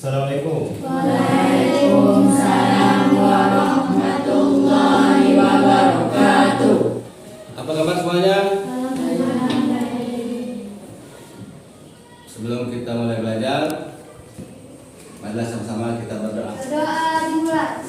Assalamualaikum. Waalaikumsalam warahmatullahi wabarakatuh. Apa kabar semuanya? Sebelum kita mulai belajar, marilah sama-sama kita berdoa. Doa dimulai.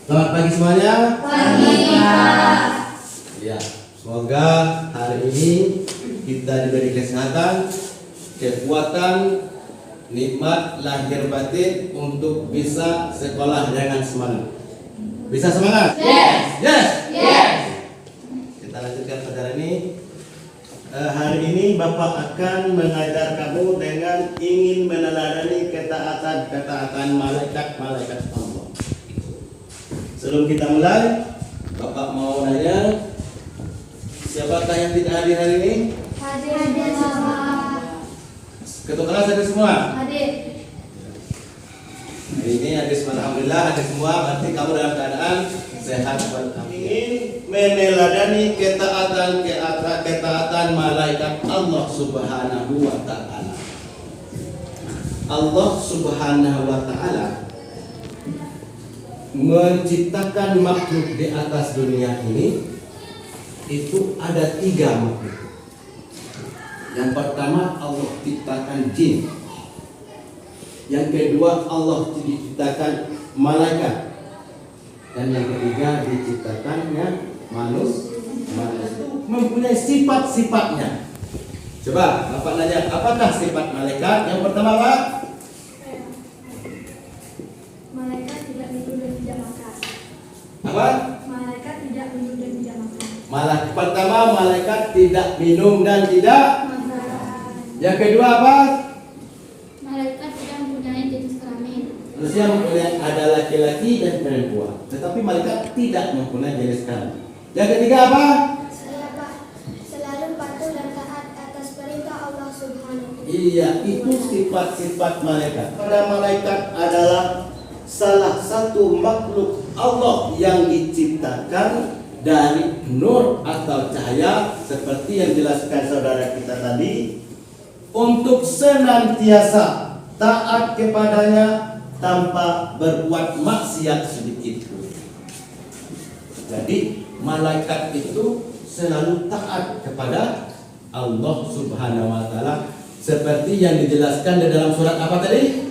Selamat pagi semuanya. Pagi, Pak. Ya, semoga hari ini kita diberi kesehatan, kekuatan, nikmat lahir batin untuk bisa sekolah dengan semangat. Bisa semangat? Yes. Yes. Yes. Kita lanjutkan pelajaran ini. Hari ini Bapak akan mengajar kamu dengan ingin meneladani ketaatan malaikat-malaikat Allah. Sebelum kita mulai, Bapak mau nanya, siapakah yang tidak hadir hari ini? Hadir, Bapak. Ketua kelas hadir semua? Hadir. Hari ini hadir semua, alhamdulillah hadir semua. Berarti kamu dalam keadaan sehat walafiat. Ingin meneladani ketaatan malaikat Allah Subhanahu wa taala. Allah Subhanahu wa taala menciptakan makhluk di atas dunia ini itu ada 3 makhluk. Yang pertama Allah ciptakan jin. Yang kedua Allah ciptakan malaikat. Dan yang ketiga diciptakannya manusia. Mempunyai sifat-sifatnya. Coba Bapak nanya, apakah sifat malaikat? Yang pertama Pak? Malaikat tidak minum dan tidak makan. Apa? Malaikat tidak minum dan tidak makan. Pertama malaikat tidak minum dan tidak. Makan. Yang kedua apa? Malaikat tidak mempunyai jenis kelamin. Manusia mempunyai ada laki-laki dan perempuan, tetapi malaikat tidak mempunyai jenis kelamin. Yang ketiga apa? Selalu patuh dan taat atas perintah Allah Subhanahu. Iya, itu sifat-sifat malaikat. Pada malaikat adalah salah satu makhluk Allah yang diciptakan dari nur atau cahaya seperti yang dijelaskan saudara kita tadi, untuk senantiasa taat kepadanya tanpa berbuat maksiat sedikit pun. Jadi malaikat itu selalu taat kepada Allah Subhanahu wa taala seperti yang dijelaskan di dalam surat apa tadi?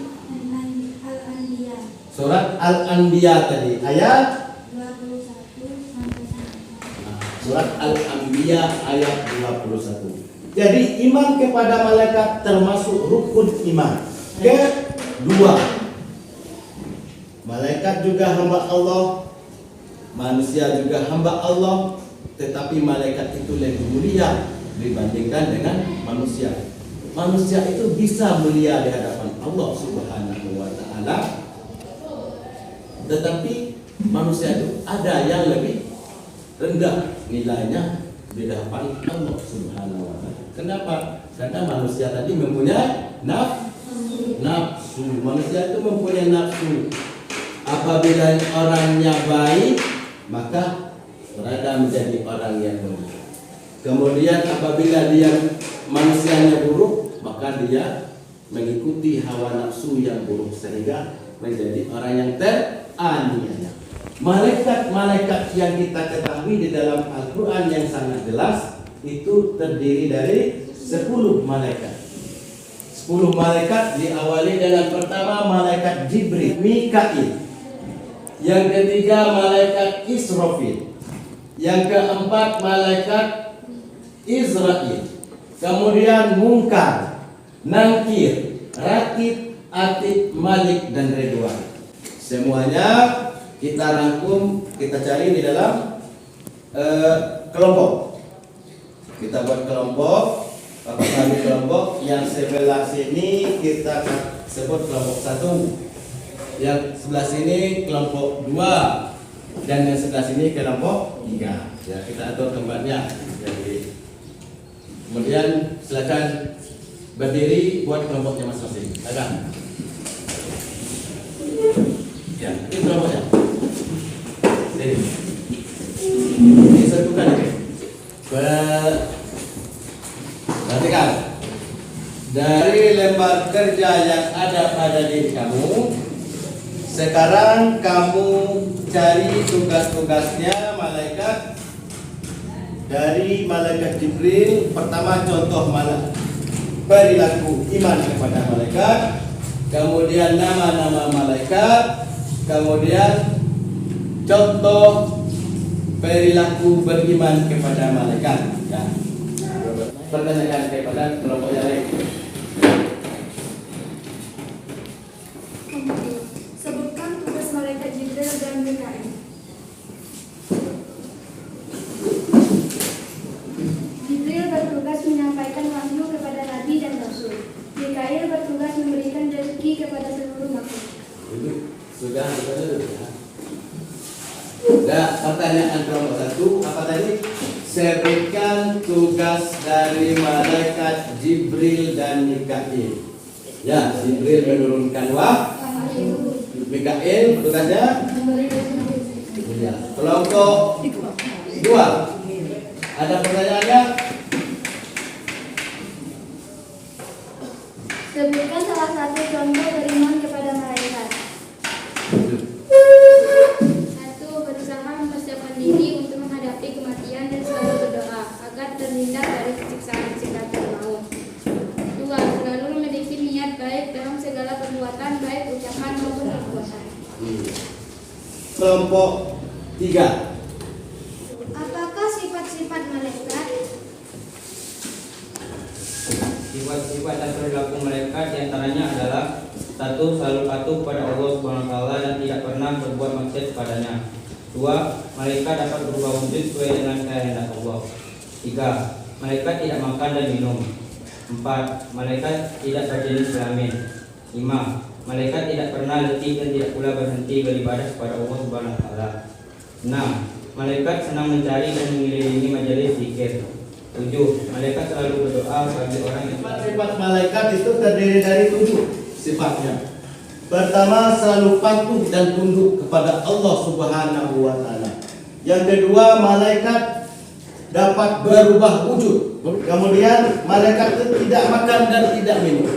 Al-Anbiya Surat Al-Anbiya tadi ayat 21 sampai 1. Surat Al-Anbiya ayat 21. Jadi iman kepada malaikat termasuk rukun iman. Kedua, malaikat juga hamba Allah, manusia juga hamba Allah, tetapi malaikat itu lebih mulia dibandingkan dengan manusia. Manusia itu bisa mulia di hadapan Allah Subhanahu wa taala, tetapi manusia itu ada yang lebih rendah nilainya di hadapan Allah Subhanahu wa taala. Kenapa? Karena manusia tadi mempunyai nafsu. Manusia itu mempunyai nafsu. Apabila orangnya baik, maka berada menjadi orang yang mulia. Kemudian apabila dia manusianya buruk, maka dia mengikuti hawa nafsu yang buruk sehingga menjadi orang yang teraniaya. Malaikat-malaikat yang kita ketahui di dalam Al-Quran yang sangat jelas itu terdiri dari 10 malaikat. 10 malaikat diawali dengan pertama malaikat Jibril, Mikail. Yang ketiga malaikat Israfil. Yang keempat malaikat Israel. Kemudian Munkar, Nakir, Rakib, Atid, Malik, dan Ridwan. Semuanya kita rangkum, kita cari di dalam kelompok. Kita buat kelompok. Apakah di kelompok yang sebelah sini kita sebut kelompok 1. Yang sebelah sini kelompok 2 dan yang sebelah sini kelompok 3. Ya, kita atur tempatnya. Jadi, kemudian silakan berdiri buat kelompoknya masing-masing. Silakan. Ya, ini kelompoknya. Sini. Disatukan ini. Perhatikan. Dari lembar kerja yang ada pada diri kamu, sekarang kamu cari tugas-tugasnya malaikat. Dari malaikat Jibril, pertama contoh perilaku iman kepada malaikat, kemudian nama-nama malaikat, kemudian contoh perilaku beriman kepada malaikat. Ya. Pertanyakan kepada kelompok yang lain. Sebutkan tugas malaikat Jibril dan Mikail. Jibril bertugas menyampaikan wahyu kepada nabi dan rasul. Mikail bertugas memberikan rezeki kepada seluruh makhluk. Sudah ya. Nah, pertanyaan kelompok 1 apa tadi? Sebutkan tugas dari malaikat Jibril dan Mikail. Ya, Jibril menurunkan wahyu. Mikail tugasnya ya. Kelompok 2. Ada pertanyaannya? Sebutkan salah satu contoh beriman kepada malaikat. 1. Berusaha mempersiapkan diri untuk menghadapi kematian dan selalu berdoa agar terhindar dari siksaan maut. 2. Selalu memiliki niat baik dalam segala perbuatan, baik ucapan maupun perbuatan. Kelompok 3. Apakah sifat-sifat malaikat? Sifat-sifat dan perilaku malaikat diantaranya adalah 1. Selalu patuh pada Allah Subhanahu wa taala dan tidak pernah berbuat maksiat kepadanya. 2. Malaikat dapat berubah wujud sesuai dengan kehendak Allah. 3. Malaikat tidak makan dan minum. 4. Malaikat tidak berjenis kelamin. 5. Malaikat tidak pernah letih dan tidak pula berhenti beribadah kepada Allah Subhanahu wa taala. 6. Malaikat senang mencari dan mengelilingi majelis zikir. 7. Malaikat selalu berdoa bagi orang yang Sifat malaikat itu terdiri dari 7 sifatnya. Pertama, selalu patuh dan tunduk kepada Allah Subhanahu wa taala. Yang kedua, malaikat dapat berubah wujud. Kemudian malaikat itu tidak makan dan tidak minum.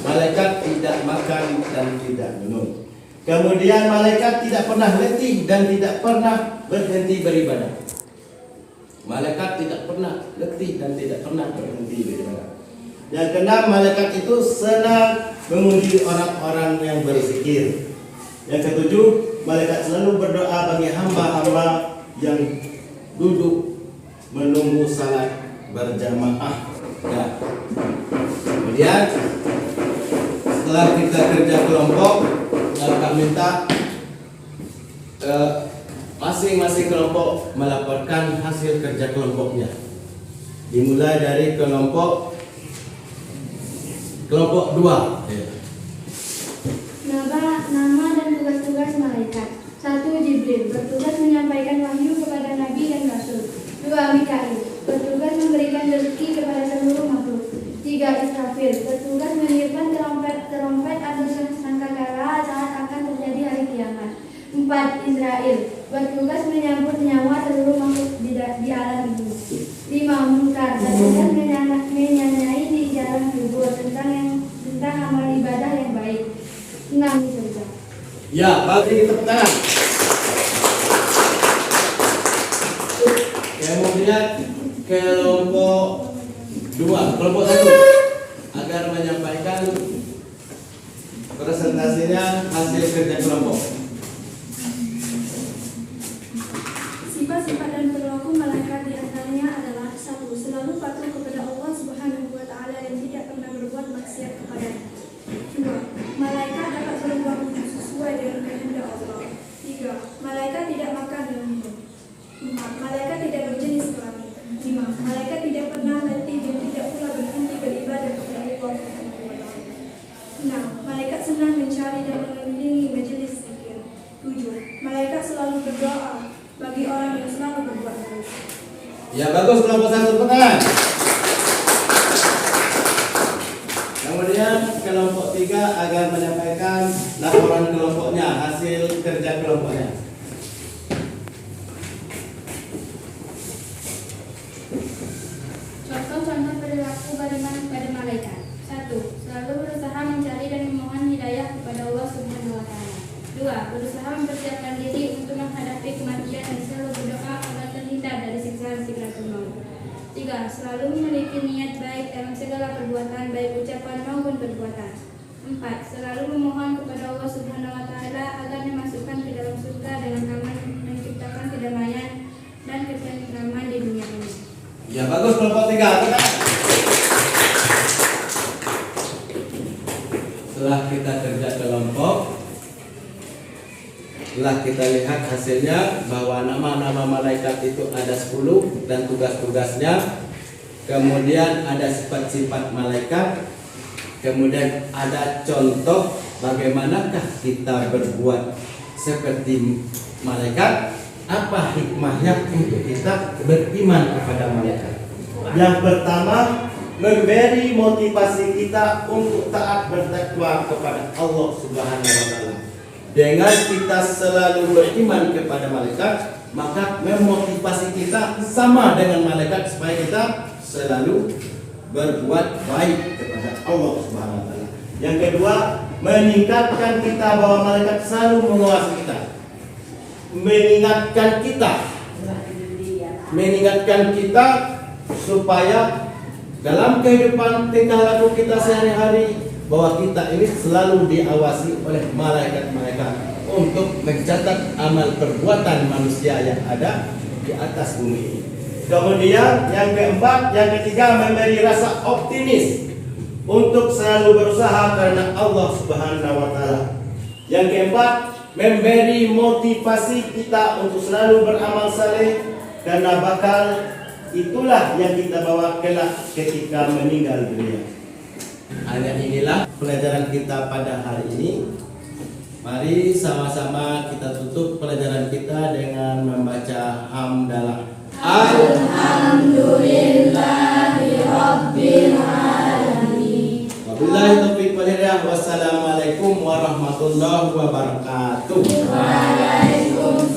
Malaikat tidak makan dan tidak minum. Kemudian malaikat tidak pernah letih dan tidak pernah berhenti beribadah. Malaikat tidak pernah letih dan tidak pernah berhenti beribadah. Yang keenam, malaikat itu senang menguji orang-orang yang berzikir. Yang ketujuh, malaikat selalu berdoa bagi hamba-hamba yang duduk menunggu salat berjamaah. Ya. Kemudian setelah kita kerja kelompok, kami minta masing-masing kelompok melaporkan hasil kerja kelompoknya. Dimulai dari kelompok 2. Nama dan tugas-tugas malaikat. 1. Jibril bertugas menyampaikan wahyu kepada nabi dan rasul. 2. Mikail bertugas memberikan rezeki kepada seluruh makhluk. 3. Israfil bertugas meniupkan terompet atau sangkakala saat akan terjadi hari kiamat. 4. Israel bertugas menyambut nyawa seluruh makhluk di alam ini. 5. Munkar bertugas menyanyai di jalan kubur tentang amal ibadah yang baik. 6. Surga. Ya, bagi tepuk tangan. Kemudian kelompok 2, kelompok 1 agar menyampaikan presentasinya hasil kerja kelompok. Sifat-sifat dan perilaku malaikat diantaranya adalah 1. Selalu patuh kepada Allah Subhanahu wa taala dan tidak pernah berbuat maksiat kepadanya. 2. Malaikat dapat berubah wujud sesuai dengan kehendak Allah. 3. Malaikat tidak makan dan minum. 4. Malaikat tidak berjenis kelamin. 5. Malaikat tidak pernah letih dan tidak pula berhenti beribadah kepada Allah Subhanahu wa taala. 6. Malaikat senang mencari dan mengelilingi Ya bagus, kelompok 1 tepuk tangan. Kemudian kelompok 3 akan menyampaikan laporan kelompoknya, hasil kerja kelompoknya. Contoh-contoh perilaku beriman kepada malaikat. 1. Selalu berusaha mencari dan memohon hidayah kepada Allah Subhanahu wa taala. 2. Berusaha mempersiapkan diri untuk menghadapi kematian dan selalu berdoa agar terhindar dari siksaan sikratul maut. 3. Selalu memiliki niat baik dalam segala perbuatan, baik ucapan maupun perbuatan. 4. Selalu memohon kepada Allah Subhanahu wa taala agar dimasukkan ke dalam surga dengan aman, menciptakan kedamaian dan ketentraman di dunia ini. Ya bagus, kelompok 3. Setelah kita kerja kelompok, setelah kita lihat hasilnya bahwa nama-nama malaikat itu ada 10 dan tugas-tugasnya. Kemudian ada sifat-sifat malaikat. Kemudian ada contoh bagaimanakah kita berbuat seperti malaikat. Apa hikmahnya untuk kita beriman kepada malaikat? Yang pertama, memberi motivasi kita untuk taat bertakwa kepada Allah Subhanahu wa taala. Dengan kita selalu beriman kepada malaikat, maka memotivasi kita sama dengan malaikat supaya kita selalu berbuat baik kepada Allah Subhanahu wa taala. Yang kedua, meningkatkan kita bahwa malaikat selalu menguasai kita. Mengingatkan kita supaya dalam kehidupan tingkah laku kita sehari-hari bahwa kita ini selalu diawasi oleh malaikat-malaikat untuk mencatat amal perbuatan manusia yang ada di atas bumi ini. Kemudian yang keempat, yang ketiga, memberi rasa optimis untuk selalu berusaha karena Allah Subhanahu wa taala. Yang keempat, memberi motivasi kita untuk selalu beramal saleh karena bakal itulah yang kita bawa kelak ketika meninggal dunia. Hanya inilah pelajaran kita pada hari ini. Mari sama-sama kita tutup pelajaran kita dengan membaca hamdalah. Alhamdulillahirabbil alamin. Wabillahi taufiq wal hidayah. Wassalamualaikum warahmatullahi wabarakatuh. Waalaikumsalam.